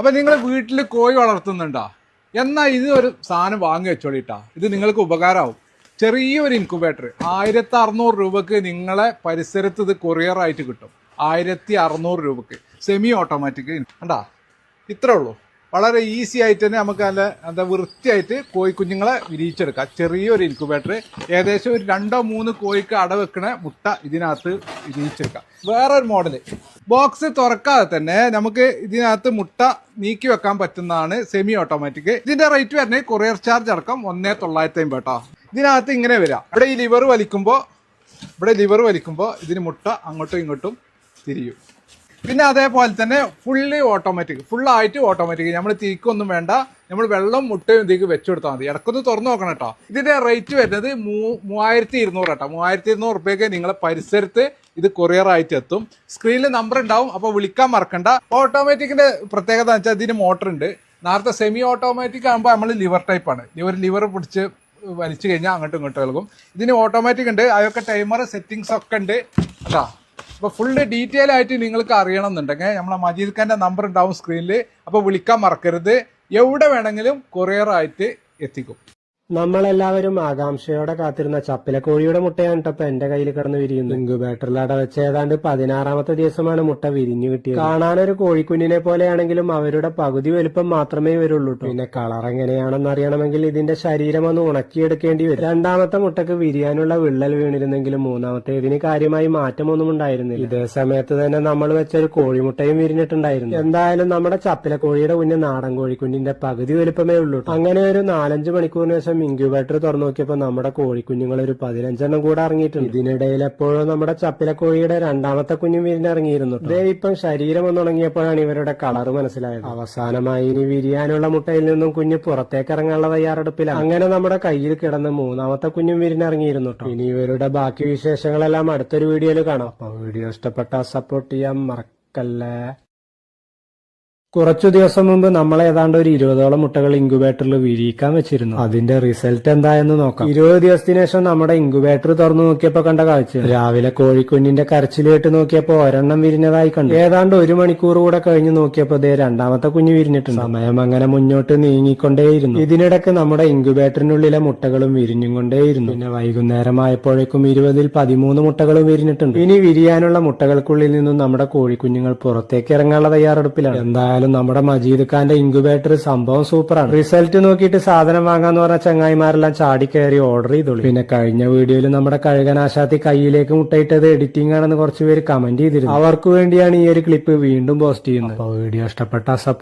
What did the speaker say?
അപ്പൊ നിങ്ങൾ വീട്ടിൽ കോഴി വളർത്തുന്നുണ്ടോ? എന്നാൽ ഇത് ഒരു സാധനം വാങ്ങി വെച്ചോളിട്ടാ. ഇത് നിങ്ങൾക്ക് ഉപകാരമാവും. ചെറിയൊരു ഇൻക്യുബേറ്റർ 1600 രൂപക്ക് നിങ്ങളെ പരിസരത്ത് ഇത് കൊറിയറായിട്ട് കിട്ടും. 1600 രൂപക്ക് സെമി ഓട്ടോമാറ്റിക്. കണ്ടാ, ഇത്രേ ഉള്ളൂ. വളരെ ഈസി ആയിട്ട് തന്നെ നമുക്ക് നല്ല എന്താ വൃത്തിയായിട്ട് കോഴിക്കുഞ്ഞുങ്ങളെ വിരിയിച്ചെടുക്കാം. ചെറിയൊരു ഇൻക്യുബേറ്റർ ഏകദേശം ഒരു 2-3 കോഴിക്ക് അടവെക്കണ മുട്ട ഇതിനകത്ത് വിരിയിച്ചെടുക്കാം. വേറൊരു മോഡല് ബോക്സ് തുറക്കാതെ തന്നെ നമുക്ക് ഇതിനകത്ത് മുട്ട നീക്കി വെക്കാൻ പറ്റുന്നതാണ് സെമി ഓട്ടോമാറ്റിക്. ഇതിന്റെ റേറ്റ് വരുന്നത് കൊറിയർ ചാർജ് അടക്കം 1950 കേട്ടോ. ഇതിനകത്ത് ഇങ്ങനെ വരാം. ഇവിടെ ഈ ലിവർ വലിക്കുമ്പോൾ ഇതിന് മുട്ട അങ്ങോട്ടും ഇങ്ങോട്ടും തിരിയും. പിന്നെ അതേപോലെ തന്നെ ഫുള്ളായിട്ട് ഓട്ടോമാറ്റിക്. നമ്മൾ തിരിക്കൊന്നും വേണ്ട, നമ്മൾ വെള്ളം മുട്ടയും ഇതിലേക്ക് വെച്ചു കൊടുത്താൽ മതി. ഇടക്കൊന്ന് തുറന്നു നോക്കണം കേട്ടോ. ഇതിന്റെ റേറ്റ് വരുന്നത് 3200 കേട്ടോ. 3200 റുപ്യക്ക് നിങ്ങളെ പരിസരത്ത് ഇത് കൊറിയർ ആയിട്ട് എത്തും. സ്ക്രീനിൽ നമ്പർ ഉണ്ടാവും, അപ്പോൾ വിളിക്കാൻ മറക്കണ്ട. ഓട്ടോമാറ്റിക്കിന്റെ പ്രത്യേകത എന്ന് വെച്ചാൽ ഇതിന് മോട്ടർ ഉണ്ട്. നേരത്തെ സെമി ഓട്ടോമാറ്റിക് ആകുമ്പോൾ നമ്മൾ ലിവർ ടൈപ്പാണ്. ലിവർ പിടിച്ച് വലിച്ചു കഴിഞ്ഞാൽ അങ്ങോട്ടും ഇങ്ങോട്ടും നൽകും. ഇതിന് ഓട്ടോമാറ്റിക് ഉണ്ട്, അതൊക്കെ ടൈമർ സെറ്റിങ്സ് ഒക്കെ ഉണ്ട് കേട്ടോ. അപ്പോൾ ഫുള്ള് ഡീറ്റെയിൽ ആയിട്ട് നിങ്ങൾക്ക് അറിയണം എന്നുണ്ടെങ്കിൽ നമ്മളെ മജീദ് ഖാന്റെ നമ്പർ ഉണ്ടാവും സ്ക്രീനിൽ. അപ്പോൾ വിളിക്കാൻ മറക്കരുത്. എവിടെ വേണമെങ്കിലും കൊറിയർ ആയിട്ട് എത്തിക്കും. നമ്മളെല്ലാവരും ആകാംക്ഷയോടെ കാത്തിരുന്ന ചപ്പിലക്കോഴിയുടെ മുട്ടയാണ് ഇപ്പൊ എന്റെ കയ്യിൽ കിടന്ന് വിരിയുന്നു. ഇൻക്യുബേറ്ററിൽ അടവെച്ച് ഏതാണ്ട് 16ാമത്തെ ദിവസമാണ് മുട്ട വിരിഞ്ഞു കിട്ടിയത്. കാണാനൊരു കോഴിക്കുഞ്ഞിനെ പോലെയാണെങ്കിലും അവരുടെ പകുതി വലുപ്പം മാത്രമേ വരുള്ളൂ. പിന്നെ കളർ എങ്ങനെയാണെന്ന് അറിയണമെങ്കിൽ ഇതിന്റെ ശരീരം ഒന്ന് ഉണക്കിയെടുക്കേണ്ടി വരും. 2ാമത്തെ മുട്ടക്ക് വിരിയാനുള്ള വിള്ളൽ വീണിരുന്നെങ്കിലും 3ാമത്തേതിന് കാര്യമായി മാറ്റമൊന്നും ഉണ്ടായിരുന്നില്ല. ഇതേ സമയത്ത് തന്നെ നമ്മൾ വെച്ചൊരു കോഴിമുട്ടയും വിരിഞ്ഞിട്ടുണ്ടായിരുന്നു. എന്തായാലും നമ്മുടെ ചപ്പിലക്കോഴിയുടെ കുഞ്ഞ് നാടൻ കോഴിക്കുഞ്ഞിന്റെ പകുതി വലുപ്പമേ ഉള്ളൂ. അങ്ങനെ ഒരു 4-5 മണിക്കൂറിന് ശേഷം ഇൻക്യുബേറ്റർ തുറന്നു നോക്കിയപ്പോ നമ്മുടെ കോഴിക്കുഞ്ഞുങ്ങൾ ഒരു 15 കൂടെ ഇറങ്ങിയിട്ടുണ്ട്. ഇതിനിടയിൽ എപ്പോഴും നമ്മുടെ ചപ്പിലക്കോഴിയുടെ 2ാമത്തെ കുഞ്ഞും വിരിഞ്ഞിറങ്ങിയിരുന്നു. ഇതേ ഇപ്പം ശരീരം ഒന്നുണങ്ങിയപ്പോഴാണ് ഇവരുടെ കളർ മനസ്സിലായത്. അവസാനമായി ഇനി വിരിയാനുള്ള മുട്ടയിൽ നിന്നും കുഞ്ഞ് പുറത്തേക്ക് ഇറങ്ങാനുള്ള തയ്യാറെടുപ്പിലാണ്. അങ്ങനെ നമ്മുടെ കയ്യിൽ കിടന്ന് 3ാമത്തെ കുഞ്ഞും വിരിഞ്ഞിറങ്ങിയിരുന്നു. ഇനി ഇവരുടെ ബാക്കി വിശേഷങ്ങളെല്ലാം അടുത്തൊരു വീഡിയോയിൽ കാണാം. അപ്പൊ വീഡിയോ ഇഷ്ടപ്പെട്ടാൽ സപ്പോർട്ട് ചെയ്യാൻ മറക്കല്ലേ. കുറച്ചു ദിവസം മുമ്പ് നമ്മൾ ഏതാണ്ട് ഒരു 20ഓളം മുട്ടകൾ ഇൻക്യുബേറ്ററിൽ വിരിയിക്കാൻ വെച്ചിരുന്നു. അതിന്റെ റിസൾട്ട് എന്തായെന്ന് നോക്കാം. 20 ദിവസത്തിന് ശേഷം നമ്മുടെ ഇൻക്യുബേറ്റർ തുറന്നു നോക്കിയപ്പോ കണ്ട കാഴ്ച, രാവിലെ കോഴിക്കുഞ്ഞിന്റെ കരച്ചിൽ കേട്ട് നോക്കിയപ്പോ ഒരെണ്ണം വിരിഞ്ഞതായി കണ്ടു. ഏതാണ്ട് 1 മണിക്കൂർ കൂടെ കഴിഞ്ഞ് നോക്കിയപ്പോ ദേ 2ാമത്തെ കുഞ്ഞ് വിരിഞ്ഞിട്ടുണ്ട്. സമയം അങ്ങനെ മുന്നോട്ട് നീങ്ങിക്കൊണ്ടേയിരുന്നു. ഇതിനിടയ്ക്ക് നമ്മുടെ ഇൻക്യുബേറ്ററിനുള്ളിലെ മുട്ടകളും വിരിഞ്ഞും കൊണ്ടേയിരുന്നു. പിന്നെ വൈകുന്നേരമായപ്പോഴേക്കും 20ൽ 13 മുട്ടകളും വിരിഞ്ഞിട്ടുണ്ട്. ഇനി വിരിയാനുള്ള മുട്ടകൾക്കുള്ളിൽ നിന്നും നമ്മുടെ കോഴിക്കുഞ്ഞുങ്ങൾ പുറത്തേക്ക് ഇറങ്ങാനുള്ള തയ്യാറെടുപ്പിലാണ്. എന്തായാലും നമ്മുടെ മജീദ് ഖാന്റെ ഇൻക്യുബേറ്റർ സംഭവം സൂപ്പറാണ്. റിസൾട്ട് നോക്കിയിട്ട് സാധനം വാങ്ങാന്ന് പറഞ്ഞ ചങ്ങായിമാരെല്ലാം ചാടി കയറി ഓർഡർ ചെയ്തോളൂ. പിന്നെ കഴിഞ്ഞ വീഡിയോയിൽ നമ്മുടെ കഴുകനാശാത്തി കയ്യിലേക്ക് മുട്ടയിട്ടത് എഡിറ്റിംഗ് ആണെന്ന് കുറച്ചുപേര് കമന്റ് ചെയ്തിരുന്നു. അവർക്ക് വേണ്ടിയാണ് ഈ ഒരു ക്ലിപ്പ് വീണ്ടും പോസ്റ്റ് ചെയ്യുന്നത്. അപ്പോൾ വീഡിയോ ഇഷ്ടപ്പെട്ട സപ്പോർട്ട്